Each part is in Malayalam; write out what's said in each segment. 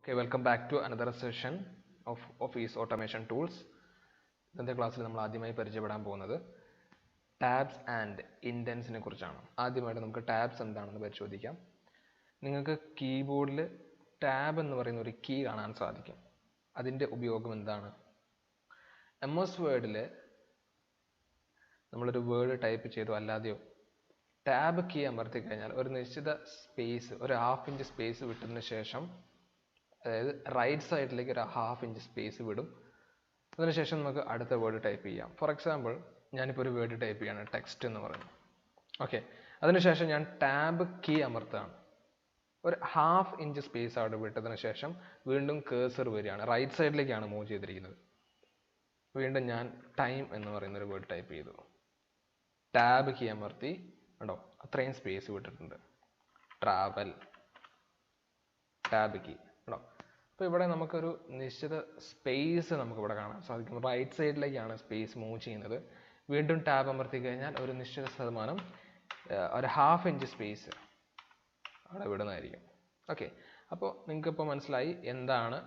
Okay, welcome back to another session of Office Automation Tools. ഇന്നത്തെ ക്ലാസ്സിൽ നമ്മൾ ആദ്യമായി പരിചയപ്പെടാൻ പോകുന്നത് ടാബ്സ് ആൻഡ് ഇൻഡൻസിനെ കുറിച്ചാണ്. ആദ്യമായിട്ട് നമുക്ക് ടാബ്സ് എന്താണെന്ന് പരിശോധിക്കാം. നിങ്ങൾക്ക് കീബോർഡിൽ ടാബ് എന്ന് പറയുന്ന ഒരു കീ കാണാൻ സാധിക്കും. അതിൻ്റെ ഉപയോഗം എന്താണ്? MS വേർഡിൽ നമ്മളൊരു വേർഡ് ടൈപ്പ് ചെയ്തോ അല്ലാതെയോ ടാബ് കീ അമർത്തി കഴിഞ്ഞാൽ ഒരു നിശ്ചിത സ്പേസ്, ഒരു 1/2 ഇഞ്ച് സ്പേസ് വിട്ടതിന് ശേഷം, അതായത് റൈറ്റ് സൈഡിലേക്ക് ഒരു 1/2 ഇഞ്ച് സ്പേസ് വിടും. അതിനുശേഷം നമുക്ക് അടുത്ത വേർഡ് ടൈപ്പ് ചെയ്യാം. ഫോർ എക്സാമ്പിൾ, ഞാനിപ്പോൾ ഒരു വേർഡ് ടൈപ്പ് ചെയ്യാണ്, ടെക്സ്റ്റ് എന്ന് പറയുന്നത്. ഓക്കെ, അതിനുശേഷം ഞാൻ ടാബ് കീ അമർത്താണ്. ഒരു 1/2 ഇഞ്ച് സ്പേസ് അവിടെ വിട്ടതിന് ശേഷം വീണ്ടും കേഴ്സർ വരികയാണ്, റൈറ്റ് സൈഡിലേക്കാണ് മൂവ് ചെയ്തിരിക്കുന്നത്. വീണ്ടും ഞാൻ ടൈം എന്ന് പറയുന്ന ഒരു വേർഡ് ടൈപ്പ് ചെയ്തു. ടാബ് കീ അമർത്തി, കണ്ടോ, അത്രയും സ്പേസ് വിട്ടിട്ടുണ്ട്. ട്രാവൽ, ടാബ് കീ, കണ്ടോ. അപ്പോൾ ഇവിടെ നമുക്കൊരു നിശ്ചിത സ്പേസ് നമുക്കിവിടെ കാണാൻ സാധിക്കും. റൈറ്റ് സൈഡിലേക്കാണ് സ്പേസ് മൂവ് ചെയ്യുന്നത്. വീണ്ടും ടാബ് അമർത്തി കഴിഞ്ഞാൽ ഒരു നിശ്ചിത ശതമാനം, ഒരു 1/2 ഇഞ്ച് സ്പേസ് അവിടെ വിടുന്നതായിരിക്കും. ഓക്കെ, അപ്പോൾ നിങ്ങൾക്കിപ്പോൾ മനസ്സിലായി എന്താണ്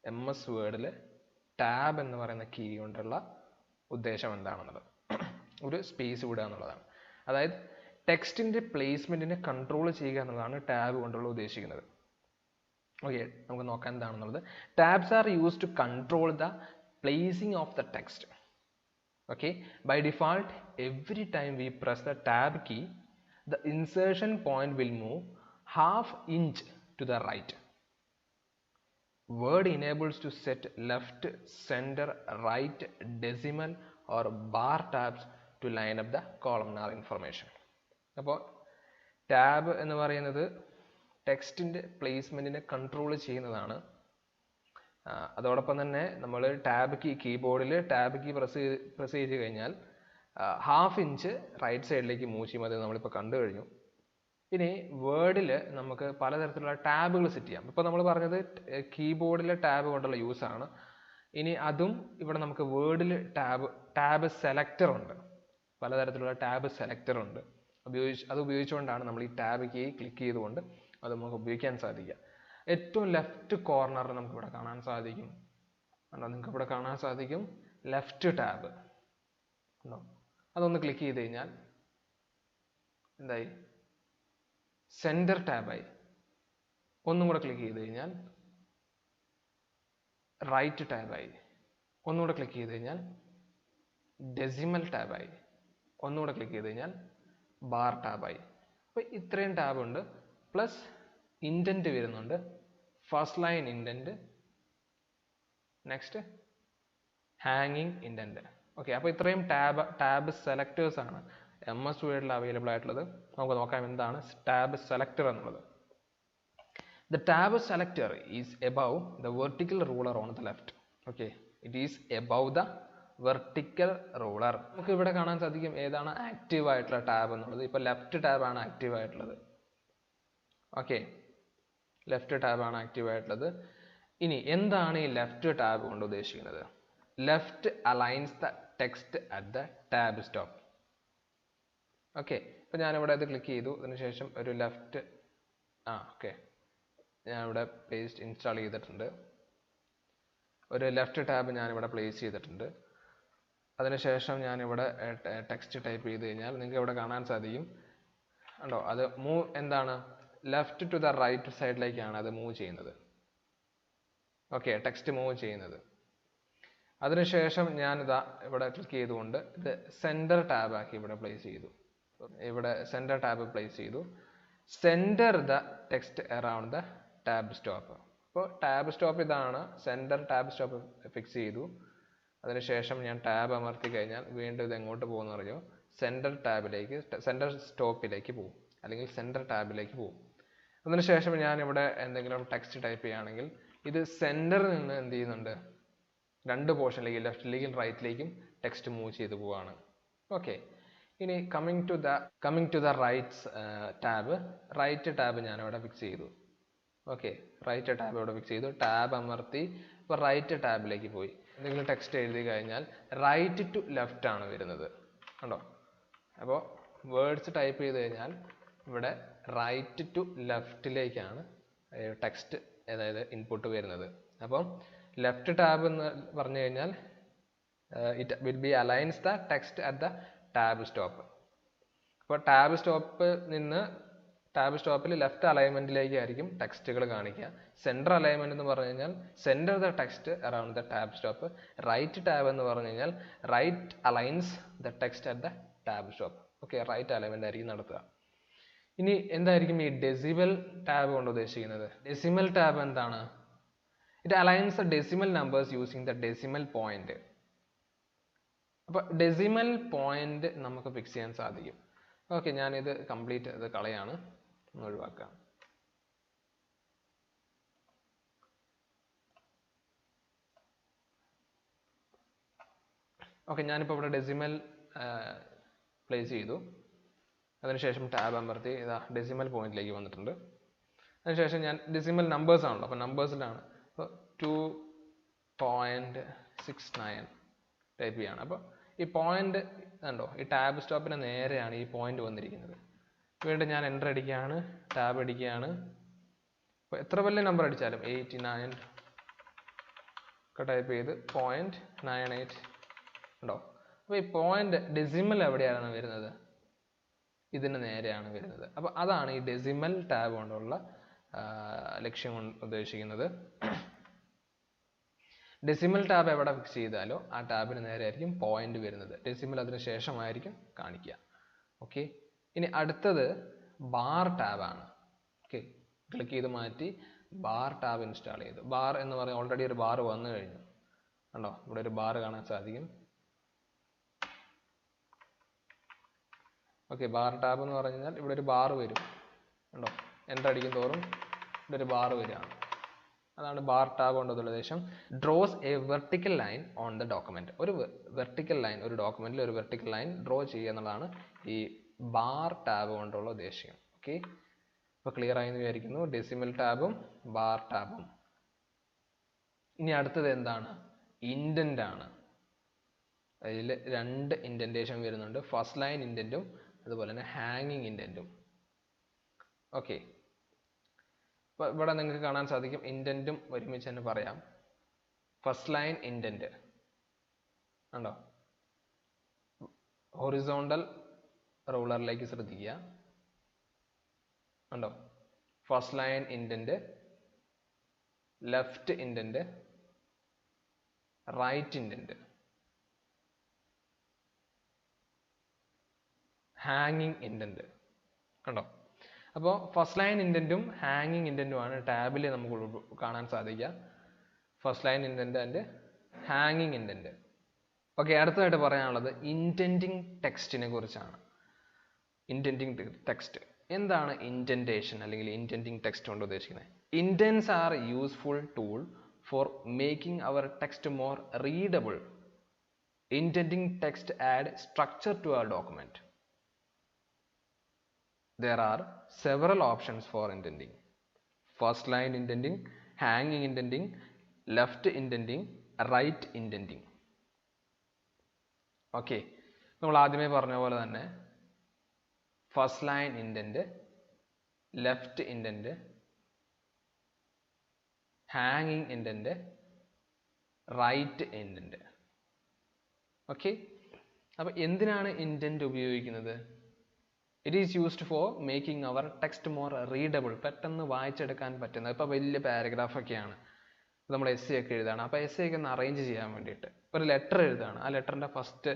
MS വേർഡിൽ ടാബ് എന്ന് പറയുന്ന കീ കൊണ്ടുള്ള ഉദ്ദേശം എന്താണെന്നുള്ളത്. ഒരു സ്പേസ് വിടുക എന്നുള്ളതാണ്. അതായത് ടെക്സ്റ്റിൻ്റെ പ്ലേസ്മെൻറ്റിനെ കൺട്രോൾ ചെയ്യുക എന്നുള്ളതാണ് ടാബ് കൊണ്ടുള്ള ഉദ്ദേശിക്കുന്നത്. ഓക്കെ, നമുക്ക് നോക്കാം എന്താണെന്നുള്ളത്. Tabs are used to control the placing of the text. Okay, by default every time we press the tab key, the insertion point will move 1/2 inch to the right. Word enables to set left, center, right, decimal or bar tabs to line up the columnar information. അപ്പോൾ ടാബ് എന്ന് പറയുന്നത് ടെക്സ്റ്റിൻ്റെ പ്ലേസ്മെൻറ്റിനെ കൺട്രോൾ ചെയ്യുന്നതാണ്. അതോടൊപ്പം തന്നെ നമ്മൾ ടാബ് കീ, കീബോർഡിൽ ടാബ് കീ പ്രസ് ചെയ്ത് കഴിഞ്ഞാൽ 1/2 ഇഞ്ച് റൈറ്റ് സൈഡിലേക്ക് മൂവ് ചെയ്യും. അത് നമ്മളിപ്പോൾ കണ്ടു കഴിഞ്ഞു. ഇനി വേർഡിൽ നമുക്ക് പലതരത്തിലുള്ള ടാബുകൾ സെറ്റ് ചെയ്യാം. ഇപ്പോൾ നമ്മൾ പറഞ്ഞത് കീബോർഡിലെ ടാബ് കൊണ്ടുള്ള യൂസാണ്. ഇനി അതും ഇവിടെ നമുക്ക് വേർഡിൽ ടാബ് സെലക്ടർ ഉണ്ട്. പലതരത്തിലുള്ള ടാബ് സെലക്ടർ ഉണ്ട്. അത് ഉപയോഗിച്ചുകൊണ്ടാണ് നമ്മൾ ഈ ടാബ് കീ ക്ലിക്ക് ചെയ്തുകൊണ്ട് അത് നമുക്ക് ഉപയോഗിക്കാൻ സാധിക്കുക. ഏറ്റവും ലെഫ്റ്റ് കോർണറിൽ നമുക്ക് ഇവിടെ കാണാൻ സാധിക്കും. നിങ്ങൾക്ക് ഇവിടെ കാണാൻ സാധിക്കും ലെഫ്റ്റ് ടാബ് ഉണ്ടോ. അതൊന്ന് ക്ലിക്ക് ചെയ്ത് കഴിഞ്ഞാൽ എന്തായി? സെൻറ്റർ ടാബായി. ഒന്നും കൂടെ ക്ലിക്ക് ചെയ്ത് കഴിഞ്ഞാൽ റൈറ്റ് ടാബായി. ഒന്നുകൂടെ ക്ലിക്ക് ചെയ്ത് കഴിഞ്ഞാൽ ഡെസിമൽ ടാബായി. ഒന്നുകൂടെ ക്ലിക്ക് ചെയ്ത് കഴിഞ്ഞാൽ ബാർ ടാബായി. അപ്പോൾ ഇത്രയും ടാബ് ഉണ്ട്. പ്ലസ് ഇൻഡൻറ്റ് വരുന്നുണ്ട്. ഫസ്റ്റ് ലൈൻ ഇൻഡൻറ്റ്, നെക്സ്റ്റ് ഹാങ്ങിങ് ഇൻഡൻറ്റ്. ഓക്കെ, അപ്പോൾ ഇത്രയും ടാബ് സെലക്ടേഴ്സ് ആണ് MS വേർഡിൽ അവൈലബിൾ ആയിട്ടുള്ളത്. നമുക്ക് നോക്കാം എന്താണ് ടാബ് സെലക്ടർ എന്നുള്ളത്. The tab selector is above the vertical ruler on the left. Okay, it is above the vertical ruler. നമുക്ക് ഇവിടെ കാണാൻ സാധിക്കും ഏതാണ് ആക്റ്റീവ് ആയിട്ടുള്ള ടാബ് എന്നുള്ളത്. ഇപ്പോൾ ലെഫ്റ്റ് ടാബാണ് ആക്റ്റീവ് ആയിട്ടുള്ളത്. ഓക്കെ, ലെഫ്റ്റ് ടാബാണ് ആക്റ്റീവ് ആയിട്ടുള്ളത്. ഇനി എന്താണ് ഈ ലെഫ്റ്റ് ടാബ് കൊണ്ട് ഉദ്ദേശിക്കുന്നത്? Left aligns the text at the tab stop. Okay, ഇപ്പോൾ ഞാനിവിടെ അത് ക്ലിക്ക് ചെയ്തു. അതിനുശേഷം ഒരു ലെഫ്റ്റ് ഓക്കെ, ഞാനിവിടെ പേസ്റ്റ് ഇൻസ്റ്റാൾ ചെയ്തിട്ടുണ്ട്. ഒരു ലെഫ്റ്റ് ടാബ് ഞാനിവിടെ പ്ലേസ് ചെയ്തിട്ടുണ്ട്. അതിനുശേഷം ഞാനിവിടെ ടെക്സ്റ്റ് ടൈപ്പ് ചെയ്ത് കഴിഞ്ഞാൽ നിങ്ങൾക്ക് ഇവിടെ കാണാൻ സാധിക്കും ഉണ്ടോ, അത് മൂവ് എന്താണ് ലെഫ്റ്റ് ടു ദ റൈറ്റ് സൈഡിലേക്കാണ് അത് മൂവ് ചെയ്യുന്നത്. ഓക്കെ, ടെക്സ്റ്റ് മൂവ് ചെയ്യുന്നത്. അതിനുശേഷം ഞാനിതാ ഇവിടെ ക്ലിക്ക് ചെയ്തുകൊണ്ട് ഇത് സെൻറ്റർ ടാബാക്കി ഇവിടെ പ്ലേസ് ചെയ്തു. ഇവിടെ സെൻറ്റർ ടാബ് പ്ലേസ് ചെയ്തു. Centre the text around the tab stop. അപ്പോൾ ടാബ് സ്റ്റോപ്പ് ഇതാണ്. സെൻറ്റർ ടാബ് സ്റ്റോപ്പ് ഫിക്സ് ചെയ്തു. അതിനുശേഷം ഞാൻ ടാബ് അമർത്തി കഴിഞ്ഞാൽ വീണ്ടും ഇത് എങ്ങോട്ട് പോകുമെന്ന് അറിയോ? സെൻറ്റർ ടാബിലേക്ക്, സെൻറ്റർ സ്റ്റോപ്പിലേക്ക് പോകും, അല്ലെങ്കിൽ സെൻറ്റർ ടാബിലേക്ക് പോകും. അതിനുശേഷം ഞാൻ ഇവിടെ എന്തെങ്കിലും ടെക്സ്റ്റ് ടൈപ്പ് ചെയ്യുകയാണെങ്കിൽ ഇത് സെൻറ്ററിൽ നിന്ന് എന്ത് ചെയ്യുന്നുണ്ട്? രണ്ട് പോർഷനിലേക്ക്, ലെഫ്റ്റിലേക്കും റൈറ്റിലേക്കും ടെക്സ്റ്റ് മൂവ് ചെയ്ത് പോവുകയാണ്. ഓക്കെ, ഇനി coming to the right tab ഞാനിവിടെ ഫിക്സ് ചെയ്തു. ഓക്കെ, റൈറ്റ് ടാബ് ഇവിടെ ഫിക്സ് ചെയ്തു. ടാബ് അമർത്തി ഇപ്പോൾ റൈറ്റ് ടാബിലേക്ക് പോയി. എന്തെങ്കിലും ടെക്സ്റ്റ് എഴുതി കഴിഞ്ഞാൽ റൈറ്റ് ടു ലെഫ്റ്റ് ആണ് വരുന്നത്, കണ്ടോ. അപ്പോൾ വേർഡ്സ് ടൈപ്പ് ചെയ്ത് കഴിഞ്ഞാൽ ഇവിടെ റൈറ്റ് ടു ലെഫ്റ്റിലേക്കാണ് ടെക്സ്റ്റ് അതായത് ഇൻപുട്ട് വരുന്നത്. അപ്പം ലെഫ്റ്റ് ടാബ് എന്ന് പറഞ്ഞു കഴിഞ്ഞാൽ it will be aligns the text at the tab stop. അപ്പോൾ ടാബ് സ്റ്റോപ്പിൽ ലെഫ്റ്റ് അലൈൻമെന്റിലേക്ക് ആയിരിക്കും ടെക്സ്റ്റുകൾ കാണിക്കുക. സെൻറ്റർ അലൈൻമെന്റ് എന്ന് പറഞ്ഞു കഴിഞ്ഞാൽ center the text around the tab stop. Right tab എന്ന് പറഞ്ഞു കഴിഞ്ഞാൽ right aligns the text at the tab stop. Okay, right alignment ആയിരിക്കും നടത്തുക. ഇനി എന്തായിരിക്കും ഈ ഡെസിമൽ ടാബ് കൊണ്ട് ഉദ്ദേശിക്കുന്നത്? ഡെസിമൽ ടാബ് എന്താണ്? It aligns the decimal numbers using the decimal point. അപ്പൊ ഡെസിമൽ പോയിന്റ് നമുക്ക് ഫിക്സ് ചെയ്യാൻ സാധിക്കും. ഓക്കെ, ഞാനിത് കംപ്ലീറ്റ് ഇത് കളയാണ്, ഒഴിവാക്കാം. ഓക്കെ, ഞാനിപ്പോൾ ഇവിടെ ഡെസിമൽ പ്ലേസ് ചെയ്തു. അതിനുശേഷം ടാബ് അമർത്തി ഇതാ ഡെസിമൽ പോയിന്റിലേക്ക് വന്നിട്ടുണ്ട്. അതിനുശേഷം ഞാൻ ഡെസിമൽ നമ്പേഴ്സ് ആണല്ലോ, അപ്പോൾ നമ്പേഴ്സിലാണ്. അപ്പോൾ 2.69 ടൈപ്പ് ചെയ്യാണ്. അപ്പോൾ ഈ പോയിന്റ് കണ്ടോ, ഈ ടാബ് സ്റ്റോപ്പിന് നേരെയാണ് ഈ പോയിന്റ് വന്നിരിക്കുന്നത്. വീണ്ടും ഞാൻ എൻ്റർ അടിക്കുകയാണ്, ടാബ് അടിക്കുകയാണ്. അപ്പോൾ എത്ര വലിയ നമ്പർ അടിച്ചാലും 89 ഒക്കെ ടൈപ്പ് ചെയ്ത് 0.98 ഉണ്ടോ. അപ്പോൾ ഈ പോയിന്റ് ഡെസിമൽ എവിടെയാണ് വരുന്നത്? ഇതിന് നേരെയാണ് വരുന്നത്. അപ്പോൾ അതാണ് ഈ ഡെസിമൽ ടാബ് കൊണ്ടുള്ള ലക്ഷ്യം കൊണ്ട് ഉദ്ദേശിക്കുന്നത്. ഡെസിമൽ ടാബ് എവിടെ ഫിക്സ് ചെയ്താലോ ആ ടാബിന് നേരെ ആയിരിക്കും പോയിന്റ് വരുന്നത്. ഡെസിമൽ അതിന് ശേഷമായിരിക്കും കാണിക്കുക. ഓക്കെ, ഇനി അടുത്തത് ബാർ ടാബാണ്. ഓക്കെ, ക്ലിക്ക് ചെയ്ത് മാറ്റി ബാർ ടാബ് ഇൻസ്റ്റാൾ ചെയ്തു. ബാർ എന്ന് പറഞ്ഞാൽ ഓൾറെഡി ഒരു ബാർ വന്നു കഴിഞ്ഞു. കണ്ടോ, ഇവിടെ ഒരു ബാർ കാണാൻ സാധിക്കും. ഓക്കെ, ബാർ ടാബ് എന്ന് പറഞ്ഞു കഴിഞ്ഞാൽ ഇവിടെ ഒരു ബാർ വരും. കണ്ടോ, എൻ്റർ അടിക്കും തോറും ഇവിടെ ഒരു ബാർ വരികയാണ്. അതാണ് ബാർ ടാബ് കൊണ്ടുള്ള ഉദ്ദേശം. Draws A vertical line on the document. ഒരു വെർട്ടിക്കൽ ലൈൻ, ഒരു ഡോക്യുമെന്റിൽ ഒരു വെർട്ടിക്കൽ ലൈൻ ഡ്രോ ചെയ്യുക എന്നുള്ളതാണ് ഈ ബാർ ടാബ് കൊണ്ടുള്ള ഉദ്ദേശം. ഓക്കെ, അപ്പോൾ ക്ലിയർ ആയി എന്ന് വിചാരിക്കുന്നു ഡെസിമൽ ടാബും ബാർ ടാബും. ഇനി അടുത്തത് എന്താണ്? ഇൻഡന്റ് ആണ്. അതിൽ രണ്ട് ഇൻഡന്റേഷൻ വരുന്നുണ്ട്, ഫസ്റ്റ് ലൈൻ ഇൻഡന്റും അതുപോലെ തന്നെ ഹാങ്ങിങ് ഇൻഡന്റും. ഓക്കെ, അപ്പോൾ ഇവിടെ നിങ്ങൾക്ക് കാണാൻ സാധിക്കും ഇൻഡന്റും ഒരുമിച്ച് തന്നെ പറയാം. ഫസ്റ്റ് ലൈൻ ഇൻഡന്റ് ഉണ്ടോ, ഹൊറിസോണ്ടൽ റൂളറിലേക്ക് ശ്രദ്ധിക്കുക. ഉണ്ടോ, first line indent, left indent, right indent, ഹാങ്ങിങ് ഇൻഡന്റ്. കണ്ടോ, അപ്പോൾ ഫസ്റ്റ് ലൈൻ ഇൻഡന്റും ഹാങ്ങിങ് ഇൻഡന്റുമാണ് ടാബിൽ നമുക്ക് കാണാൻ സാധിക്കുക. ഫസ്റ്റ് ലൈൻ ഇൻഡന്റ് ആൻഡ് ഹാങ്ങിങ് ഇൻഡന്റ്. ഓക്കെ, അടുത്തതായിട്ട് പറയാനുള്ളത് ഇൻഡന്റിങ് ടെക്സ്റ്റിനെ കുറിച്ചാണ്. ഇൻഡന്റിങ് ടെക്സ്റ്റ് എന്താണ്? ഇൻഡന്റേഷൻ അല്ലെങ്കിൽ ഇൻഡന്റിങ് ടെക്സ്റ്റ് കൊണ്ട് ഉദ്ദേശിക്കുന്നത്, indents are useful tool for making our text more readable. Indenting text add structure to our document. There are several options for indenting: first line indenting, hanging indenting, left indenting, right indenting. Okay, നമ്മൾ ആദ്യമേ പറഞ്ഞ പോലെ തന്നെ first line indent, left indent, ഹാങ്ങിങ് ഇൻഡന്റ്, റൈറ്റ് ഇൻഡന്റ്. ഓക്കെ, അപ്പോൾ എന്തിനാണ് ഇൻഡന്റ് ഉപയോഗിക്കുന്നത്? It is used for making our text more readable. പെട്ടെന്ന് വായിച്ചെടുക്കാൻ പറ്റുന്നത്. ഇപ്പോൾ വലിയ പാരഗ്രാഫ് ഒക്കെയാണ്, നമ്മൾ എസ് ഒക്കെ എഴുതാണ്. അപ്പോൾ എസ് ഒക്കെ ഒന്ന് അറേഞ്ച് ചെയ്യാൻ വേണ്ടിയിട്ട് ഒരു ലെറ്റർ എഴുതാണ്. ആ ലെറ്ററിൻ്റെ ഫസ്റ്റ്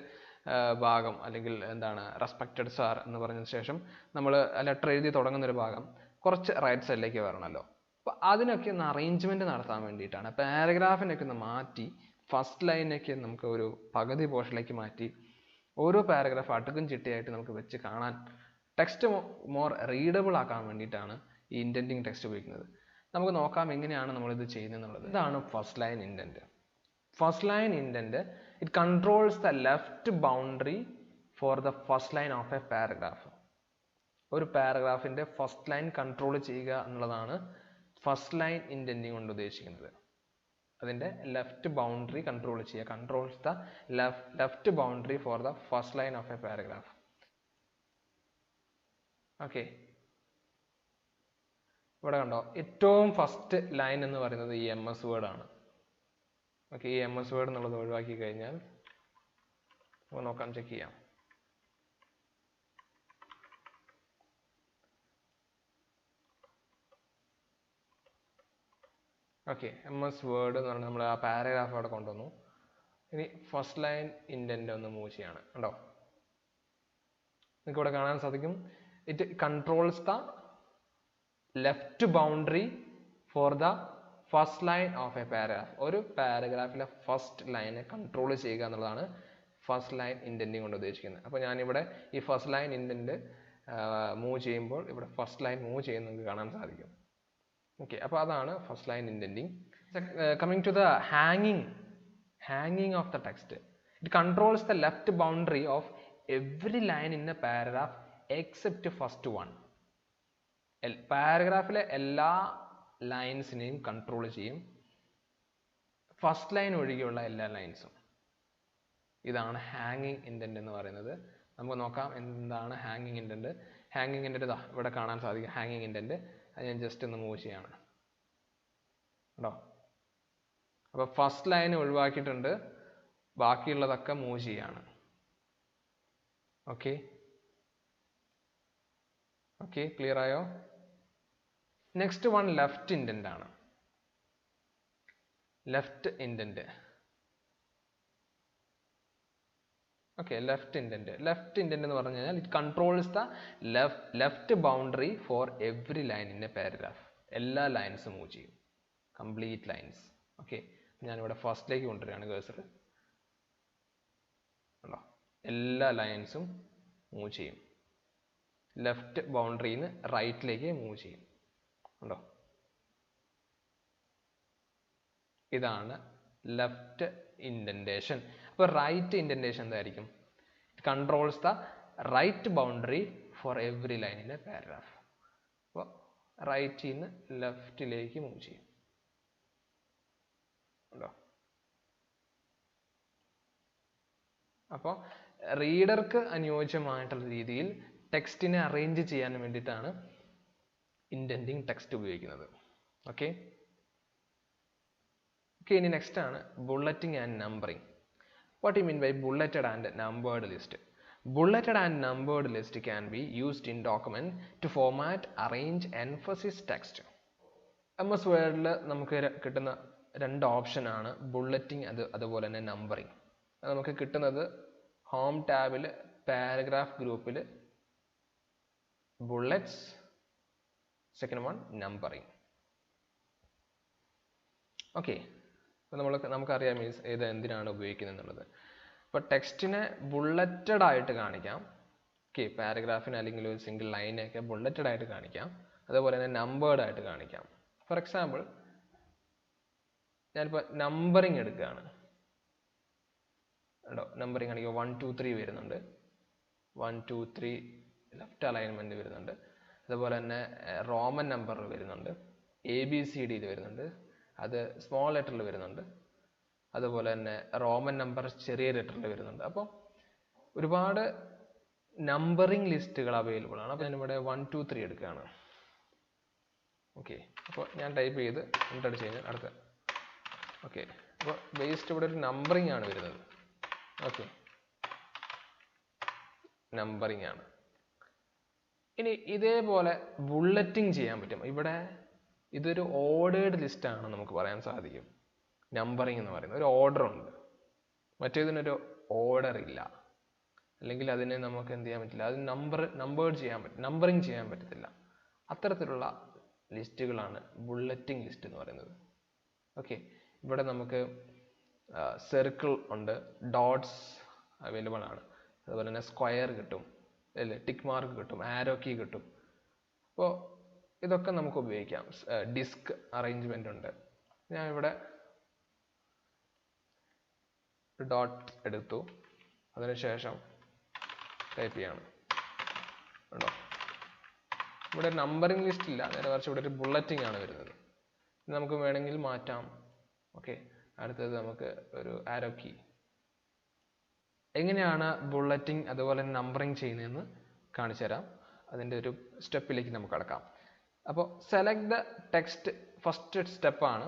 ഭാഗം അല്ലെങ്കിൽ എന്താണ് റെസ്പെക്റ്റഡ് സാർ എന്ന് പറഞ്ഞതിന് ശേഷം നമ്മൾ ആ ലെറ്റർ എഴുതി തുടങ്ങുന്നൊരു ഭാഗം കുറച്ച് റൈറ്റ് സൈഡിലേക്ക് വരണമല്ലോ. അപ്പോൾ അതിനൊക്കെ ഒന്ന് അറേഞ്ച്മെൻറ്റ് നടത്താൻ വേണ്ടിയിട്ടാണ്. പാരഗ്രാഫിനൊക്കെ ഒന്ന് മാറ്റി ഫസ്റ്റ് ലൈനൊക്കെ നമുക്ക് ഒരു പകുതി പോർഷനിലേക്ക് മാറ്റി ഓരോ പാരഗ്രാഫ് അടുക്കും ചിട്ടയായിട്ട് നമുക്ക് വെച്ച് കാണാൻ ടെക്സ്റ്റ് മോർ റീഡബിൾ ആക്കാൻ വേണ്ടിയിട്ടാണ് ഈ ഇൻഡന്റിങ് ടെക്സ്റ്റ് ഉപയോഗിക്കുന്നത്. നമുക്ക് നോക്കാം എങ്ങനെയാണ് നമ്മളിത് ചെയ്യുന്നത് എന്നുള്ളത്. ഇതാണ് first line indent. First line indent it controls the left boundary for the first line of A paragraph. ഒരു പാരഗ്രാഫിന്റെ ഫസ്റ്റ് ലൈൻ കൺട്രോൾ ചെയ്യുക എന്നുള്ളതാണ് ഫസ്റ്റ് ലൈൻ ഇൻഡന്റിങ് കൊണ്ട് ഉദ്ദേശിക്കുന്നത്. അതിന്റെ ലെഫ്റ്റ് ബൗണ്ടറി കൺട്രോൾ ചെയ്യുക, controls the left boundary for the first line of A paragraph. Okay, ഇവിടെ കണ്ടോ, ഏറ്റവും ഫസ്റ്റ് ലൈൻ എന്ന് പറയുന്നത് ഈ MS വേർഡ് ആണ്. ഓക്കെ, ഈ MS വേർഡ് എന്നുള്ളത് ഒഴിവാക്കി കഴിഞ്ഞാൽ നമുക്ക് നോക്കാം, ചെക്ക് ചെയ്യാം. ഓക്കെ, MS വേർഡ് എന്ന് പറഞ്ഞാൽ നമ്മൾ ആ പാരഗ്രാഫ് അവിടെ കൊണ്ടുവന്നു. ഇനി ഫസ്റ്റ് ലൈൻ ഇൻഡന്റ് ഒന്ന് മൂവ് ചെയ്യാണ്. കണ്ടോ, നിങ്ങൾക്ക് ഇവിടെ കാണാൻ സാധിക്കും, it controls the left boundary for the first line of A paragraph. ഒരു പാരഗ്രാഫിലെ ഫസ്റ്റ് ലൈനെ കൺട്രോൾ ചെയ്യുക എന്നുള്ളതാണ് ഫസ്റ്റ് ലൈൻ ഇൻഡന്റിങ് കൊണ്ട് ഉദ്ദേശിക്കുന്നത്. അപ്പോൾ ഞാനിവിടെ ഈ ഫസ്റ്റ് ലൈൻ ഇൻഡന്റ് മൂവ് ചെയ്യുമ്പോൾ ഇവിടെ ഫസ്റ്റ് ലൈൻ മൂവ് ചെയ്യുന്നത് നിങ്ങൾക്ക് കാണാൻ സാധിക്കും. ഓക്കെ, അപ്പോൾ അതാണ് first line indenting. Coming to the ഹാങ്ങിങ് of the text. It controls the left boundary of every line in a paragraph except first one. പാരഗ്രാഫിലെ എല്ലാ ലൈൻസിനെയും കൺട്രോൾ ചെയ്യും, ഫസ്റ്റ് ലൈൻ ഒഴികെയുള്ള എല്ലാ ലൈൻസും. ഇതാണ് ഹാങ്ങിങ് ഇൻഡന്റ് എന്ന് പറയുന്നത്. നമുക്ക് നോക്കാം എന്താണ് ഹാങ്ങിങ് ഇൻഡന്റ്. ഹാങ്ങിങ് ഇൻഡന്റ് ഇവിടെ കാണാൻ സാധിക്കും. ഹാങ്ങിങ് ഇൻഡന്റ് അത് ഞാൻ ജസ്റ്റ് ഒന്ന് മൂവ് ചെയ്യാണ്. കേട്ടോ, അപ്പോൾ ഫസ്റ്റ് ലൈൻ ഒഴിവാക്കിയിട്ടുണ്ട്, ബാക്കിയുള്ളതൊക്കെ മൂവ് ചെയ്യാണ്. ഓക്കെ ഓക്കെ, ക്ലിയർ ആയോ? നെക്സ്റ്റ് വൺ ലെഫ്റ്റ് ഇൻഡന്റ് ആണ്. Left indent. Okay, left indent എന്ന് പറഞ്ഞു കഴിഞ്ഞാൽ it controls the left boundary for every line in a paragraph. എല്ലാ ലൈൻസും മൂവ് ചെയ്യും, കംപ്ലീറ്റ് ലൈൻസ്. ഓക്കെ, ഞാനിവിടെ ഫസ്റ്റിലേക്ക് കൊണ്ടുവരികയാണ് കേഴ്സർ. ഉണ്ടോ, എല്ലാ ലൈൻസും മൂവ് ചെയ്യും, ലെഫ്റ്റ് ബൗണ്ടറിയിൽ നിന്ന് റൈറ്റിലേക്ക് മൂവ് ചെയ്യും. ഉണ്ടോ, ഇതാണ് ലെഫ്റ്റ് ഇൻഡന്റേഷൻ. അപ്പോൾ റൈറ്റ് ഇൻഡന്റേഷൻ എന്തായിരിക്കും? It controls the right boundary for every line in a paragraph. അപ്പോൾ റൈറ്റിൽ നിന്ന് ലെഫ്റ്റിലേക്ക് മൂവ് ചെയ്യും. ഉണ്ടോ, അപ്പോൾ റീഡർക്ക് അനുയോജ്യമായിട്ടുള്ള രീതിയിൽ ടെക്സ്റ്റിനെ അറേഞ്ച് ചെയ്യാൻ വേണ്ടിയിട്ടാണ് ഇൻഡന്റിങ് ടെക്സ്റ്റ് ഉപയോഗിക്കുന്നത്. ഓക്കെ ഓക്കെ, ഇനി നെക്സ്റ്റ് ആണ് bulleting and numbering. What you mean by bulleted and numbered list? Bulleted and numbered list can be used in document to format, arrange, emphasize text. MS Wordൽ നമുക്ക് കിട്ടുന്ന രണ്ട് ഓപ്ഷൻ ആണ് ബുള്ളറ്റിംഗ് അതുപോലെ തന്നെ നമ്പറിംഗ്. നമുക്ക് കിട്ടുന്നത് ഹോം ടാബിൽ പാരഗ്രാഫ് ഗ്രൂപ്പിൽ bullets, second one numbering. Okay, അപ്പോൾ നമുക്കറിയാം മീൻസ് ഇത് എന്തിനാണ് ഉപയോഗിക്കുന്നത് എന്നുള്ളത്. അപ്പോൾ ടെക്സ്റ്റിനെ ബുള്ളറ്റഡ് ആയിട്ട് കാണിക്കാം. ഓക്കെ, പാരഗ്രാഫിന് അല്ലെങ്കിൽ ഒരു സിംഗിൾ ലൈനൊക്കെ ബുള്ളറ്റഡ് ആയിട്ട് കാണിക്കാം, അതുപോലെ തന്നെ നമ്പേർഡ് ആയിട്ട് കാണിക്കാം. ഫോർ എക്സാമ്പിൾ ഞാനിപ്പോൾ നമ്പറിങ് എടുക്കുകയാണ്. ഉണ്ടോ, നമ്പറിങ് ആണെങ്കിൽ 1 2 3 വരുന്നുണ്ട്, 1 2 3 ലെഫ്റ്റ് അലൈൻമെന്റ് വരുന്നുണ്ട്, അതുപോലെ തന്നെ റോമൻ നമ്പർ വരുന്നുണ്ട്, ABCD വരുന്നുണ്ട്, അത് സ്മോൾ ലെറ്ററിൽ വരുന്നുണ്ട്, അതുപോലെ തന്നെ റോമൻ നമ്പർ ചെറിയ ലെറ്ററിൽ വരുന്നുണ്ട്. അപ്പോൾ ഒരുപാട് നമ്പറിംഗ് ലിസ്റ്റുകൾ അവൈലബിൾ ആണ്. അപ്പോൾ ഞാനിവിടെ 1 2 3 എടുക്കുകയാണ്. ഓക്കെ, അപ്പോൾ ഞാൻ ടൈപ്പ് ചെയ്ത് എൻ്റർ അടിച്ച് കഴിഞ്ഞാൽ അടുത്ത. ഓക്കെ, അപ്പോൾ ബേസ്ഡ് ഇവിടെ ഒരു നമ്പറിംഗ് ആണ് വരുന്നത്. ഓക്കെ, നമ്പറിംഗ് ആണ്. ഇനി ഇതേപോലെ ബുള്ളറ്റിംഗ് ചെയ്യാൻ പറ്റും. ഇവിടെ ഇതൊരു ഓർഡേർഡ് ലിസ്റ്റ് ആണ് നമുക്ക് പറയാൻ സാധിക്കും. നമ്പറിംഗ് എന്ന് പറയുന്നത് ഒരു ഓർഡർ ഉണ്ട്, മറ്റേതിനൊരു ഓർഡർ ഇല്ല, അല്ലെങ്കിൽ അതിനെ നമുക്ക് എന്ത് ചെയ്യാൻ പറ്റില്ല, അത് നമ്പറിംഗ് ചെയ്യാൻ പറ്റത്തില്ല. അത്തരത്തിലുള്ള ലിസ്റ്റുകളാണ് ബുള്ളറ്റിംഗ് ലിസ്റ്റ് എന്ന് പറയുന്നത്. ഓക്കെ, ഇവിടെ നമുക്ക് സർക്കിൾ ഉണ്ട്, ഡോട്ട്സ് അവൈലബിൾ ആണ്, അതുപോലെ തന്നെ സ്ക്വയർ കിട്ടും, അല്ലേ, ടിക്ക് മാർക്ക് കിട്ടും, ആരോ കീ കിട്ടും. അപ്പോൾ ഇതൊക്കെ നമുക്ക് ഉപയോഗിക്കാം. ഡിസ്ക് അറേഞ്ച്മെന്റ് ഉണ്ട്. ഞാൻ ഇവിടെ ഡോട്ട് എടുത്തു, അതിനുശേഷം ടൈപ്പ് ചെയ്യാണ്. ഉണ്ടോ, ഇവിടെ നമ്പറിംഗ് ലിസ്റ്റ് ഇല്ല, നേരെ മറിച്ച് ഇവിടെ ഒരു ബുള്ളറ്റിംഗ് ആണ് വരുന്നത്. നമുക്ക് വേണമെങ്കിൽ മാറ്റാം. ഓക്കെ, അടുത്തത് നമുക്ക് ഒരു ആരോ കീ. എങ്ങനെയാണ് ബുള്ളറ്റിംഗ് അതുപോലെ നമ്പറിംഗ് ചെയ്യുന്നതെന്ന് കാണിച്ചു തരാം. അതിൻ്റെ ഒരു സ്റ്റെപ്പിലേക്ക് നമുക്ക് കടക്കാം. അപ്പോൾ സെലക്ട് ദ ടെക്സ്റ്റ് ഫസ്റ്റ് സ്റ്റെപ്പാണ്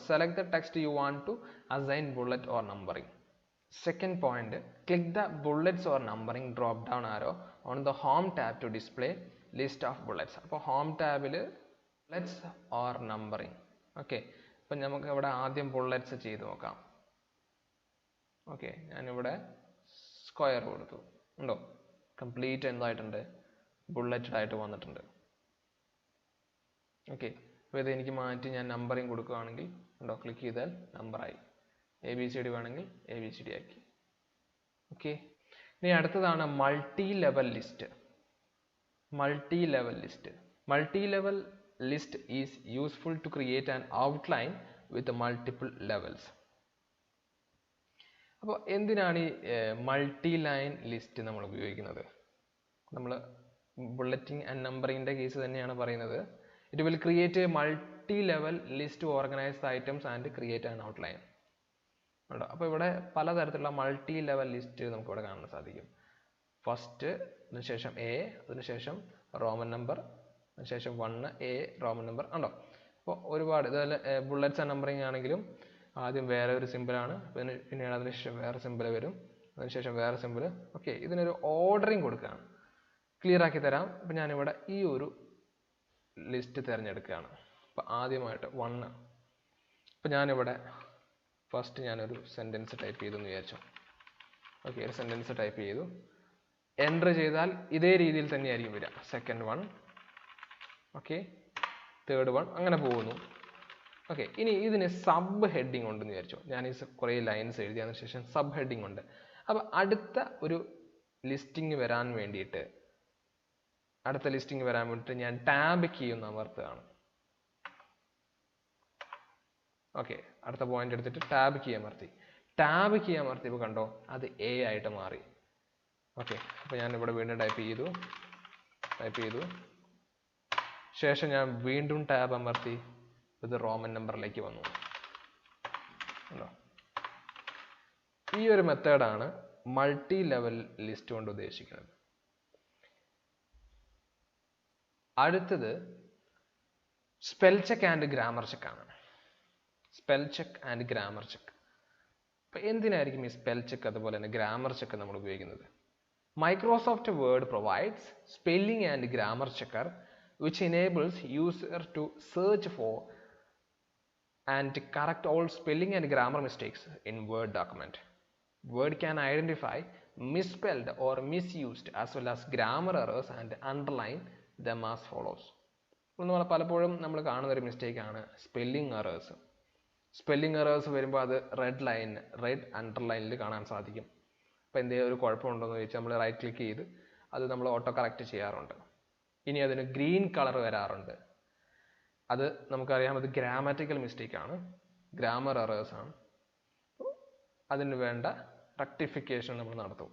select the text you want to assign bullet or numbering. Second point, click the bullets or numbering drop down arrow on the home tab to display list of bullets. അപ്പോൾ home tabൽ bullets or numbering. Okay, അപ്പം നമുക്ക് ഇവിടെ ആദ്യം bullets ചെയ്ത് നോക്കാം. ഓക്കെ, ഞാനിവിടെ സ്ക്വയർ കൊടുത്തു, ഉണ്ടോ? കംപ്ലീറ്റ് എന്തായിട്ടുണ്ട്? ബുള്ളറ്റഡ് ആയിട്ട് വന്നിട്ടുണ്ട്. ഓക്കെ, അപ്പോൾ ഇത് എനിക്ക് മാറ്റി ഞാൻ നമ്പറിങ് കൊടുക്കുകയാണെങ്കിൽ ഉണ്ടോ, ക്ലിക്ക് ചെയ്താൽ നമ്പറായി. ABCD വേണമെങ്കിൽ ABCD ആക്കി. ഓക്കെ, ഇനി അടുത്തതാണ് multi level list. Multi level list is useful to create an outline with multiple levels. അപ്പോൾ എന്തിനാണ് ഈ മൾട്ടി ലൈൻ ലിസ്റ്റ് നമ്മൾ ഉപയോഗിക്കുന്നത്? നമ്മൾ ബുള്ളറ്റിംഗ് ആൻഡ് നമ്പറിങ്ങിൻ്റെ കേസ് തന്നെയാണ് പറയുന്നത്. It will create a multi level list to organize the items and create an outline. ഉണ്ടോ? അപ്പോൾ ഇവിടെ പലതരത്തിലുള്ള മൾട്ടി ലെവൽ ലിസ്റ്റ് നമുക്ക് ഇവിടെ കാണാൻ സാധിക്കും. ഫസ്റ്റ്, അതിനുശേഷം A, അതിനുശേഷം റോമൻ നമ്പർ, അതിനുശേഷം 1A റോമൻ നമ്പർ, ഉണ്ടോ? അപ്പോൾ ഒരുപാട് ഇതുപോലെ ബുള്ളറ്റ്സ് ആൻഡ് നമ്പറിങ് ആണെങ്കിലും ആദ്യം വേറെ ഒരു സിമ്പിളാണ്, പിന്നീട് അതിനുശേഷം വേറെ സിമ്പിൾ വരും, അതിനുശേഷം വേറെ സിമ്പിൾ. ഓക്കെ, ഇതിനൊരു ഓർഡറിങ് കൊടുക്കുകയാണ്. ക്ലിയർ ആക്കി തരാം. അപ്പോൾ ഞാനിവിടെ ഈ ഒരു ലിസ്റ്റ് തിരഞ്ഞെടുക്കുകയാണ്. അപ്പോൾ ആദ്യമായിട്ട് 1. അപ്പോൾ ഞാനിവിടെ ഫസ്റ്റ് ഞാനൊരു സെൻറ്റൻസ് ടൈപ്പ് ചെയ്തു എന്ന് വിചാരിച്ചു. ഓക്കെ, ഒരു സെൻറ്റൻസ് ടൈപ്പ് ചെയ്തു. എൻ്റർ ചെയ്താൽ ഇതേ രീതിയിൽ തന്നെയായിരിക്കും വരിക. സെക്കൻഡ് 1, ഓക്കെ, തേർഡ് 1, അങ്ങനെ പോകുന്നു. ഓക്കെ, ഇനി ഇതിന് സബ് ഹെഡിങ് ഉണ്ടെന്ന് വിചാരിച്ചു. ഞാൻ ഈ കുറേ ലൈൻസ് എഴുതിയതിനു ശേഷം സബ് ഹെഡിങ് ഉണ്ട്. അപ്പോൾ അടുത്ത ലിസ്റ്റിംഗ് വരാൻ വേണ്ടിയിട്ട് ഞാൻ ടാബ് കീ ഒന്ന് അമർത്തുകയാണ്. ഓക്കെ, അടുത്ത പോയിന്റ് എടുത്തിട്ട് ടാബ് കീ അമർത്തിയപ്പോൾ കണ്ടോ, അത് A ആയിട്ട് മാറി. ഓക്കെ, അപ്പോൾ ഞാൻ ഇവിടെ വീണ്ടും ടൈപ്പ് ചെയ്തു. ശേഷം ഞാൻ വീണ്ടും ടാബ് അമർത്തി, ഇത് റോമൻ നമ്പറിലേക്ക് വന്നു. ഈ ഒരു മെത്തേഡാണ് മൾട്ടി ലെവൽ ലിസ്റ്റ് കൊണ്ട് ഉദ്ദേശിക്കുന്നത്. അടുത്തത് spell check and grammar check ആണ്. അപ്പോൾ എന്തിനായിരിക്കും ഈ സ്പെൽ ചെക്ക് അതുപോലെ തന്നെ ഗ്രാമർ ചെക്ക് നമ്മൾ ഉപയോഗിക്കുന്നത്? Microsoft word provides spelling and grammar checker which enables user to search for and correct all spelling and grammar mistakes in Word document. Word can identify misspelled or misused as well as grammar errors and underline them as follows. നമ്മൾ പലപ്പോഴും നമ്മൾ കാണുന്ന ഒരു മിസ്റ്റേക്ക് ആണ് സ്പെല്ലിംഗ് എറേഴ്സ് വരുമ്പോൾ അത് റെഡ് അണ്ടർലൈനിൽ കാണാൻ സാധിക്കും. അപ്പോൾ എന്തെങ്കിലും ഒരു കുഴപ്പമുണ്ടോയെന്ന് ചോദിച്ചാൽ നമ്മൾ റൈറ്റ് ക്ലിക്ക് ചെയ്ത് അത് നമ്മൾ ഓട്ടോ കറക്റ്റ് ചെയ്യാറുണ്ട്. ഇനി അതിന് ഗ്രീൻ കളർ വരാറുണ്ട്. അത് നമുക്കറിയാം, അത് ഗ്രാമാറ്റിക്കൽ മിസ്റ്റേക്ക് ആണ്, ഗ്രാമർ എറേഴ്സ് ആണ്. അതിന് വേണ്ട റെക്ടിഫിക്കേഷൻ നമ്മൾ നടത്തും.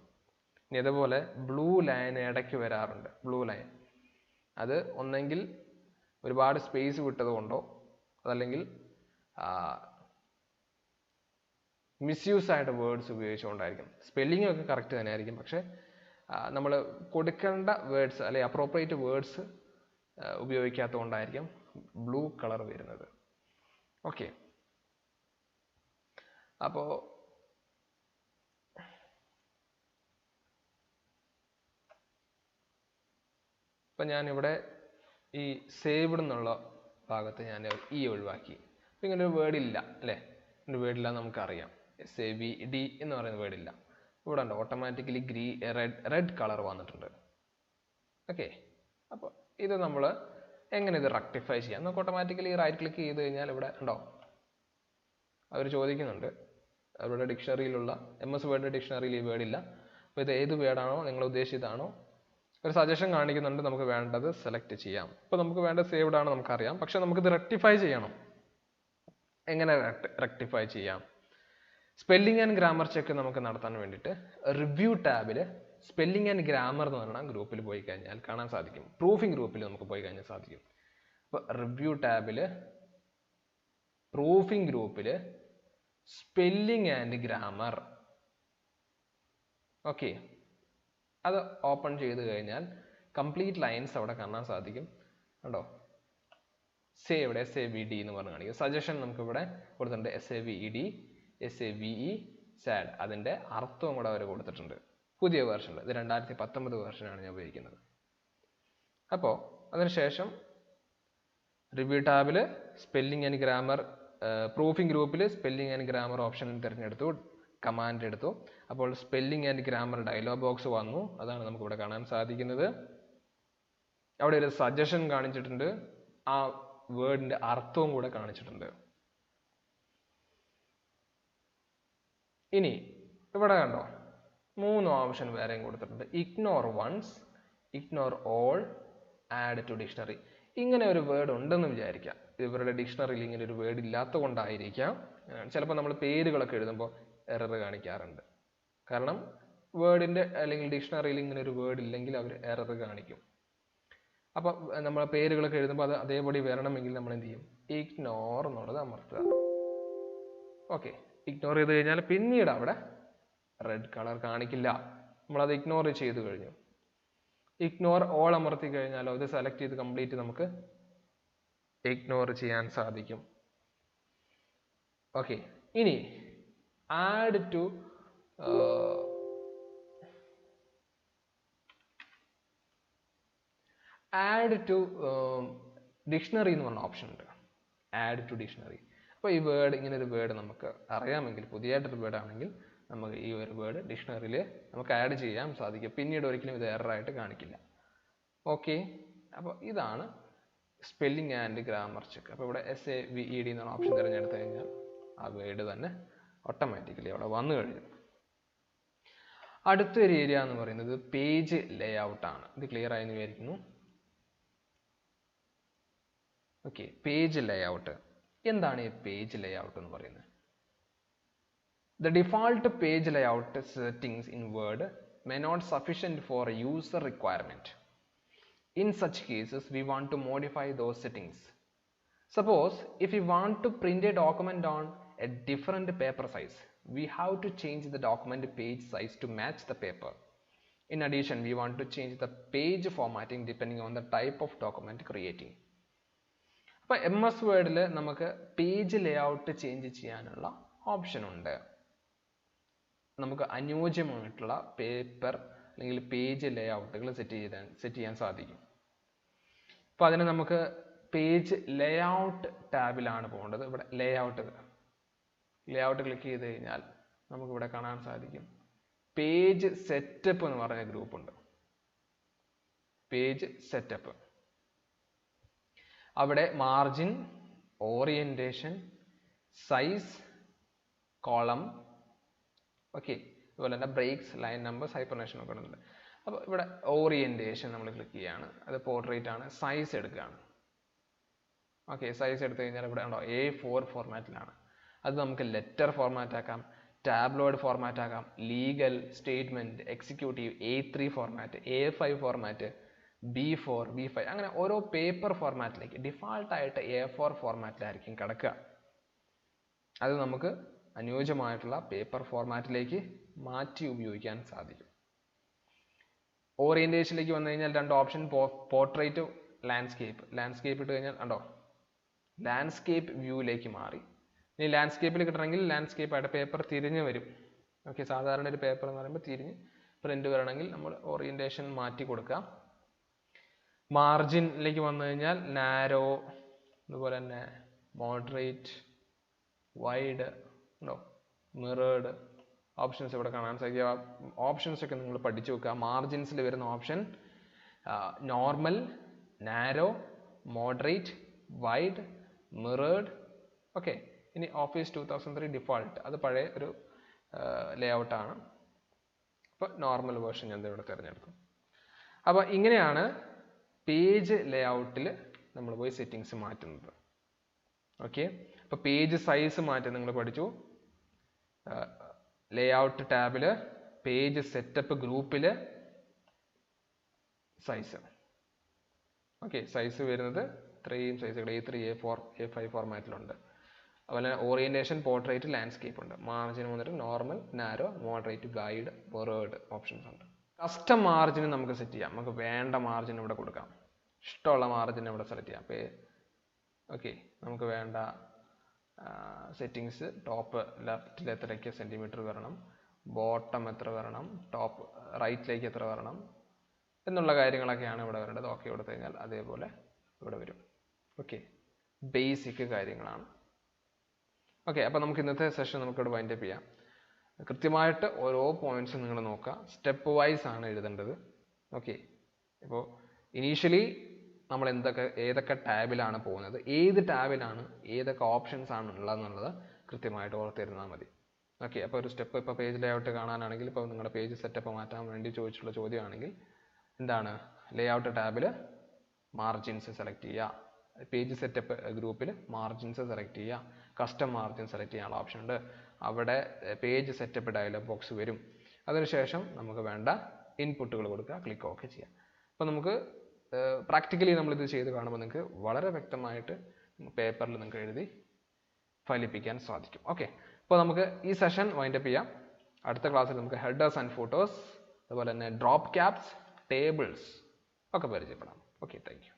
ഇനി അതുപോലെ ബ്ലൂ ലൈൻ ഇടയ്ക്ക് വരാറുണ്ട്. അത് ഒന്നെങ്കിൽ ഒരുപാട് സ്പേസ് വിട്ടത് കൊണ്ടോ അതല്ലെങ്കിൽ മിസ്യൂസ് ആയിട്ട് വേർഡ്സ് ഉപയോഗിച്ചുകൊണ്ടായിരിക്കും. സ്പെല്ലിംഗ് ഒക്കെ കറക്റ്റ് തന്നെ ആയിരിക്കും, പക്ഷേ നമ്മൾ കൊടുക്കേണ്ട വേർഡ്സ് അല്ലെങ്കിൽ അപ്രോപ്രിയേറ്റ് വേർഡ്സ് ഉപയോഗിക്കാത്തതുകൊണ്ടായിരിക്കും ബ്ലൂ കളർ വരുന്നത്. ഓക്കെ, അപ്പോൾ ഞാനിവിടെ ഈ സേവ്ഡ് എന്നുള്ള ഭാഗത്ത് ഞാൻ ഈ ഒഴിവാക്കി. അപ്പം ഇങ്ങനെ ഒരു വേർഡ് ഇല്ല അല്ലേ, ഒരു വേർഡില്ല നമുക്കറിയാം. SAVD എന്ന് പറയുന്ന വേർഡില്ല. ഇവിടെ ഉണ്ട്, ഓട്ടോമാറ്റിക്കലി റെഡ് കളർ വന്നിട്ടുണ്ട്. ഓക്കെ, അപ്പോൾ ഇത് നമ്മൾ എങ്ങനെ ഇത് റെക്ടിഫൈ ചെയ്യാം? നമുക്ക് ഓട്ടോമാറ്റിക്കലി റൈറ്റ് ക്ലിക്ക് ചെയ്ത് കഴിഞ്ഞാൽ ഇവിടെ ഉണ്ടോ, അവർ ചോദിക്കുന്നുണ്ട് അവരുടെ ഡിക്ഷണറിയിലുള്ള MS വേർഡ് ഡിക്ഷണറിയിൽ ഈ വേർഡ് ഇല്ല. അപ്പോൾ ഇത് ഏത് വേർഡാണോ നിങ്ങൾ ഉദ്ദേശിച്ചതാണോ ഒരു സജഷൻ കാണിക്കുന്നുണ്ട്, നമുക്ക് വേണ്ടത് സെലക്ട് ചെയ്യാം. ഇപ്പോൾ നമുക്ക് വേണ്ട സേവ്ഡ് ആണ് നമുക്കറിയാം, പക്ഷെ നമുക്കിത് റെക്ടിഫൈ ചെയ്യണം. എങ്ങനെ റെക്ടിഫൈ ചെയ്യാം? സ്പെല്ലിംഗ് ആൻഡ് ഗ്രാമർ ചെക്ക് നമുക്ക് നടത്താൻ വേണ്ടിയിട്ട് റിവ്യൂ ടാബിൽ സ്പെല്ലിംഗ് ആൻഡ് ഗ്രാമർ എന്ന് പറഞ്ഞ ഗ്രൂപ്പിൽ പോയി കഴിഞ്ഞാൽ കാണാൻ സാധിക്കും. പ്രൂഫിംഗ് ഗ്രൂപ്പിൽ നമുക്ക് പോയി കഴിഞ്ഞാൽ സാധിക്കും. അപ്പോൾ റിവ്യൂ ടാബിൽ പ്രൂഫിംഗ് ഗ്രൂപ്പിൽ സ്പെല്ലിംഗ് ആൻഡ് ഗ്രാമർ, ഓക്കെ, അത് ഓപ്പൺ ചെയ്ത് കഴിഞ്ഞാൽ കംപ്ലീറ്റ് ലൈൻസ് അവിടെ കാണാൻ സാധിക്കും. കണ്ടോ സേവ്ഡ് SAVD എന്ന് പറഞ്ഞ് കാണിക്കും. സജഷൻ നമുക്ക് ഇവിടെ കൊടുത്തിട്ടുണ്ട് SAVED SAVE സാഡ്, അതിൻ്റെ അർത്ഥവും കൂടെ അവർ കൊടുത്തിട്ടുണ്ട് പുതിയ വേർഷനിൽ. ഇത് 2019 വേർഷനാണ് ഞാൻ ഉപയോഗിക്കുന്നത്. അപ്പോൾ അതിനുശേഷം റിവ്യൂ ടാബിൽ സ്പെല്ലിംഗ് ആൻഡ് ഗ്രാമർ, പ്രൂഫിംഗ് ഗ്രൂപ്പിൽ സ്പെല്ലിംഗ് ആൻഡ് ഗ്രാമർ ഓപ്ഷൻ തിരഞ്ഞെടുത്തു, കമാൻഡ് എടുത്തു. അപ്പോൾ spelling and grammar dialogue box വന്നു, അതാണ് നമുക്ക് ഇവിടെ കാണാൻ സാധിക്കുന്നത്. അവിടെ ഒരു സജഷൻ കാണിച്ചിട്ടുണ്ട്, ആ വേർഡിന്റെ അർത്ഥവും കൂടെ കാണിച്ചിട്ടുണ്ട്. ഇനി ഇവിടെ കണ്ടോ 3 ഓപ്ഷൻ വേറെയും കൊടുത്തിട്ടുണ്ട്. Ignore once, ignore all, add to dictionary. ഇങ്ങനെ ഒരു വേർഡ് ഉണ്ടെന്ന് വിചാരിക്കാം. ഇവരുടെ ഡിക്ഷണറിയിൽ ഇങ്ങനെ ഒരു വേർഡ് ഇല്ലാത്ത കൊണ്ടായിരിക്കാം. ചിലപ്പോൾ നമ്മൾ പേരുകളൊക്കെ എഴുതുമ്പോൾ എറർ കാണിക്കാറുണ്ട്. കാരണം വേർഡിന്റെ അല്ലെങ്കിൽ ഡിക്ഷണറിയിൽ ഇങ്ങനെ ഒരു വേർഡ് ഇല്ലെങ്കിൽ അവർ എറർ കാണിക്കും. അപ്പോൾ നമ്മൾ പേരുകളൊക്കെ എഴുതുമ്പോൾ അത് അതേപടി വരണമെങ്കിൽ നമ്മൾ എന്ത് ചെയ്യും? ഇഗ്നോർ എന്നുള്ളത് അമർത്തുക. ഓക്കെ, ഇഗ്നോർ ചെയ്ത് കഴിഞ്ഞാൽ പിന്നീട് അവിടെ റെഡ് കളർ കാണിക്കില്ല. നമ്മളത് ഇഗ്നോർ ചെയ്ത് കഴിഞ്ഞു. ഇഗ്നോർ ഓൾ അമർത്തി കഴിഞ്ഞാലോ ഇത് സെലക്ട് ചെയ്ത് കംപ്ലീറ്റ് നമുക്ക് ഇഗ്നോർ ചെയ്യാൻ സാധിക്കും. ഓക്കെ, ഇനി ആഡ് ടു ഡിക്ഷണറി എന്ന് പറഞ്ഞ ഓപ്ഷൻ ഉണ്ട്. Add to dictionary. അപ്പോൾ ഈ വേർഡ്, ഇങ്ങനെ ഒരു വേർഡ് നമുക്ക് അറിയാമെങ്കിൽ, പുതിയതായിട്ടൊരു വേർഡ് ആണെങ്കിൽ നമുക്ക് ഈ ഒരു വേർഡ് ഡിക്ഷണറിയിൽ നമുക്ക് ആഡ് ചെയ്യാൻ സാധിക്കും. പിന്നീട് ഒരിക്കലും ഇത് എററായിട്ട് കാണിക്കില്ല. ഓക്കെ, അപ്പോൾ ഇതാണ് സ്പെല്ലിംഗ് ആൻഡ് ഗ്രാമർ ചെക്ക്. അപ്പോൾ ഇവിടെ SAVED എന്നുള്ള ഓപ്ഷൻ തിരഞ്ഞെടുത്ത് കഴിഞ്ഞാൽ ആ വേർഡ് തന്നെ ഓട്ടോമാറ്റിക്കലി അവിടെ വന്നു കഴിഞ്ഞു. അടുത്തൊരു ഏരിയ എന്ന് പറയുന്നത് പേജ് ലേഔട്ട് ആണ്. ഇത് ക്ലിയർ ആയെന്ന് വിചാരിക്കുന്നു. ഓക്കെ, പേജ് ലേഔട്ട് എന്താണ് ഈ പേജ് ലേഔട്ട് എന്ന് പറയുന്നത്? The default page layout settings in Word may not sufficient for user requirement. In such cases, we want to modify those settings. Suppose if we want to print a document on a different paper size, we have to change the document page size to match the paper. In addition, we want to change the page formatting depending on the type of document creating. അപ്പോൾ MS Wordൽ നമുക്ക് പേജ് ലേഔട്ട് ചേഞ്ച് ചെയ്യാനുള്ള ഓപ്ഷൻ ഉണ്ട്. നമുക്ക് അനുയോജ്യമായിട്ടുള്ള പേപ്പർ അല്ലെങ്കിൽ പേജ് ലേഔട്ടുകൾ സെറ്റ് ചെയ്യാൻ സാധിക്കും. അപ്പോൾ അതിന് നമുക്ക് പേജ് ലേഔട്ട് ടാബിലാണ് പോകേണ്ടത്. ഇവിടെ ലേഔട്ട് ക്ലിക്ക് ചെയ്ത് കഴിഞ്ഞാൽ നമുക്ക് ഇവിടെ കാണാൻ സാധിക്കും പേജ് സെറ്റപ്പ് എന്ന് പറഞ്ഞ ഗ്രൂപ്പ് ഉണ്ട്. പേജ് സെറ്റപ്പ്, അവിടെ margin, orientation, size, column, okay, അതുപോലെ തന്നെ ബ്രേക്സ്, ലൈൻ നമ്പേഴ്സ്, ഹൈപ്പർനേഷൻ ഒക്കെ ഉണ്ട്. അപ്പോൾ ഇവിടെ ഓറിയന്റേഷൻ നമ്മൾ ക്ലിക്ക് ചെയ്യുകയാണ്. അത് പോർട്രേറ്റ് ആണ്. സൈസ് എടുക്കുകയാണ്. ഓക്കെ, സൈസ് എടുത്തു കഴിഞ്ഞാൽ ഇവിടെ ഉണ്ടോ A4 ഫോർമാറ്റിലാണ്. അത് നമുക്ക് ലെറ്റർ ഫോർമാറ്റ് ആക്കാം, ടാബ്ലോയിഡ് ഫോർമാറ്റ് ആക്കാം, legal, statement, executive, A3 format, A5 format, B4, B5, അങ്ങനെ ഓരോ പേപ്പർ ഫോർമാറ്റിലേക്ക് ഡിഫാൾട്ടായിട്ട് A4 ഫോർമാറ്റിലായിരിക്കും കിടക്കുക. അത് നമുക്ക് അനുയോജ്യമായിട്ടുള്ള പേപ്പർ ഫോർമാറ്റിലേക്ക് മാറ്റി ഉപയോഗിക്കാൻ സാധിക്കും. ഓറിയന്റേഷനിലേക്ക് വന്നു കഴിഞ്ഞാൽ 2 ഓപ്ഷൻ, പോർട്രേറ്റ്, ലാൻഡ്സ്കേപ്പ്. ലാൻഡ്സ്കേപ്പ് ഇട്ട് കഴിഞ്ഞാൽ ഉണ്ടോ ലാൻഡ്സ്കേപ്പ് വ്യൂയിലേക്ക് മാറി. ഇനി ലാൻഡ്സ്കേപ്പിൽ കിട്ടണമെങ്കിൽ ലാൻഡ്സ്കേപ്പ് ആയിട്ട് പേപ്പർ തിരിഞ്ഞ് വരും. ഓക്കെ, സാധാരണ ഒരു പേപ്പർ എന്ന് പറയുമ്പോൾ തിരിഞ്ഞ് പ്രിന്റ് വരണമെങ്കിൽ നമ്മൾ ഓറിയന്റേഷൻ മാറ്റി കൊടുക്കാം. മാർജിനിലേക്ക് വന്നു കഴിഞ്ഞാൽ നാരോ, അതുപോലെ തന്നെ മോഡറേറ്റ്, വൈഡ്, ഉണ്ടോ മിറേർഡ് ഓപ്ഷൻസ് ഇവിടെ കാണാൻ സാധിക്കും. ഓപ്ഷൻസ് ഒക്കെ നിങ്ങൾ പഠിച്ചു വെക്കുക. മാർജിൻസിൽ വരുന്ന option normal, narrow, moderate, wide, mirrored. Okay, ഇനി ഓഫീസ് 2003 ഡിഫോൾട്ട്, അത് പഴയ ഒരു ലേഔട്ടാണ്. അപ്പോൾ നോർമൽ വേർഷൻ ഞാൻ ഇവിടെ തിരഞ്ഞെടുത്തു. അപ്പോൾ ഇങ്ങനെയാണ് പേജ് ലേഔട്ടിൽ നമ്മൾ പോയി സെറ്റിങ്സ് മാറ്റുന്നത്. ഓക്കെ, അപ്പോൾ പേജ് സൈസ് മാറ്റാൻ നിങ്ങൾ പഠിച്ചു. ലേഔട്ട് ടാബിൽ പേജ് സെറ്റപ്പ് ഗ്രൂപ്പിൽ സൈസ്. ഓക്കെ, സൈസ് വരുന്നത് ഇത്രയും സൈസുകൾ A3, A4, A5 ഫോർമാറ്റിലുണ്ട്. അതുപോലെ ഓറിയന്റേഷൻ, പോർട്രേറ്റ്, ലാൻഡ്സ്കേപ്പ് ഉണ്ട്. മാർജിൻ വന്നിട്ട് normal, narrow, moderate, wide, mirrored options ഉണ്ട്. കസ്റ്റം മാർജിൻ നമുക്ക് സെറ്റ് ചെയ്യാം. നമുക്ക് വേണ്ട മാർജിൻ ഇവിടെ കൊടുക്കാം. ഇഷ്ടമുള്ള മാർജിൻ ഇവിടെ സെലക്ട് ചെയ്യാം. അപ്പോൾ ഓക്കെ, നമുക്ക് വേണ്ട സെറ്റിങ്സ് ടോപ്പ് ലെഫ്റ്റിൽ എത്രയ്ക്ക് സെൻറ്റിമീറ്റർ വരണം, ബോട്ടം എത്ര വരണം, ടോപ്പ് റൈറ്റിലേക്ക് എത്ര വരണം എന്നുള്ള കാര്യങ്ങളൊക്കെയാണ് ഇവിടെ വരേണ്ടത്. ഓക്കെ കൊടുത്തു കഴിഞ്ഞാൽ അതേപോലെ ഇവിടെ വരും. ഓക്കെ, ബേസിക് കാര്യങ്ങളാണ്. ഓക്കെ, അപ്പോൾ നമുക്ക് ഇന്നത്തെ സെഷൻ നമുക്കിവിടെ വൈൻഡപ്പ് ചെയ്യാം. കൃത്യമായിട്ട് ഓരോ പോയിന്റ്സും നിങ്ങൾ നോക്കുക, സ്റ്റെപ്പ് വൈസ് ആണ് എഴുതേണ്ടത്. ഓക്കെ, ഇപ്പോൾ ഇനീഷ്യലി നമ്മൾ ഏതൊക്കെ ടാബിലാണ് പോകുന്നത്, ഏത് ടാബിലാണ് ഏതൊക്കെ ഓപ്ഷൻസ് ആണ് ഉള്ളതെന്നുള്ളത് കൃത്യമായിട്ട് ഓർത്തിരുന്നാൽ മതി. ഓക്കെ, അപ്പോൾ ഒരു സ്റ്റെപ്പ് ഇപ്പോൾ പേജ് ലേഔട്ട് കാണാനാണെങ്കിൽ, ഇപ്പോൾ നിങ്ങളുടെ പേജ് സെറ്റപ്പ് മാറ്റാൻ വേണ്ടി ചോദിച്ചിട്ടുള്ള ചോദ്യമാണെങ്കിൽ എന്താണ്, ലേഔട്ട് ടാബിൽ മാർജിൻസ് സെലക്ട് ചെയ്യുക, പേജ് സെറ്റപ്പ് ഗ്രൂപ്പിൽ മാർജിൻസ് സെലക്ട് ചെയ്യുക, കസ്റ്റം മാർജിൻ സെലക്ട് ചെയ്യാനുള്ള ഓപ്ഷൻ ഉണ്ട്. അവിടെ പേജ് സെറ്റപ്പ് ഡയലോഗ് ബോക്സ് വരും. അതിനുശേഷം നമുക്ക് വേണ്ട ഇൻപുട്ടുകൾ കൊടുക്കുക, ക്ലിക്ക് ഓക്കെ ചെയ്യാം. അപ്പോൾ നമുക്ക് പ്രാക്ടിക്കലി നമ്മളിത് ചെയ്ത് കാണുമ്പോൾ നിങ്ങൾക്ക് വളരെ വ്യക്തമായിട്ട് പേപ്പറിൽ നിങ്ങൾക്ക് എഴുതി ഫലിപ്പിക്കാൻ സാധിക്കും. ഓക്കെ, അപ്പോൾ നമുക്ക് ഈ സെഷൻ വൈൻഡപ്പ് ചെയ്യാം. അടുത്ത ക്ലാസ്സിൽ നമുക്ക് ഹെഡേഴ്സ് ആൻഡ് ഫോട്ടോസ്, അതുപോലെ തന്നെ ഡ്രോപ്പ് ക്യാപ്സ്, ടേബിൾസ് ഒക്കെ പരിചയപ്പെടാം. Okay, thank you.